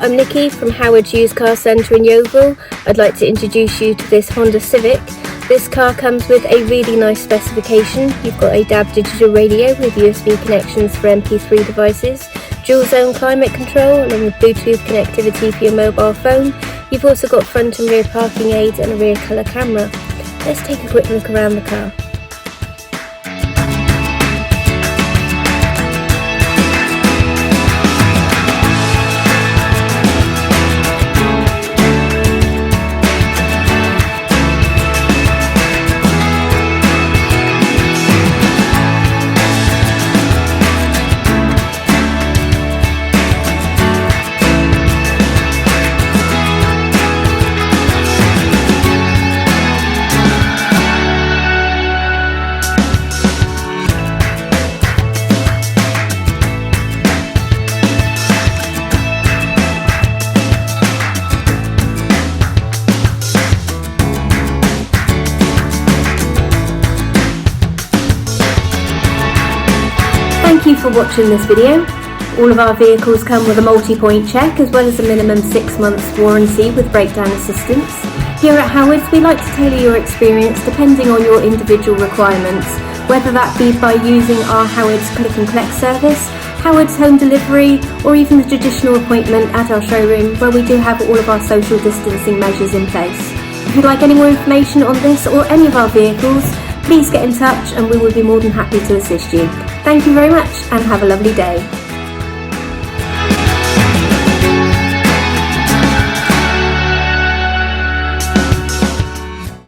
I'm Nikki from Howard's Used Car Centre in Yeovil. I'd like to introduce you to this Honda Civic. This car comes with a really nice specification. You've got a DAB digital radio with USB connections for MP3 devices, dual zone climate control along with Bluetooth connectivity for your mobile phone. You've also got front and rear parking aids and a rear colour camera. Let's take a quick look around the car. Thank you for watching this video. All of our vehicles come with a multi-point check as well as a minimum 6 months warranty with breakdown assistance. Here at Howard's we like to tailor your experience depending on your individual requirements, whether that be by using our Howard's Click and Collect service, Howard's Home Delivery, or even the traditional appointment at our showroom where we do have all of our social distancing measures in place. If you'd like any more information on this or any of our vehicles, please get in touch and we will be more than happy to assist you. Thank you very much and have a lovely day.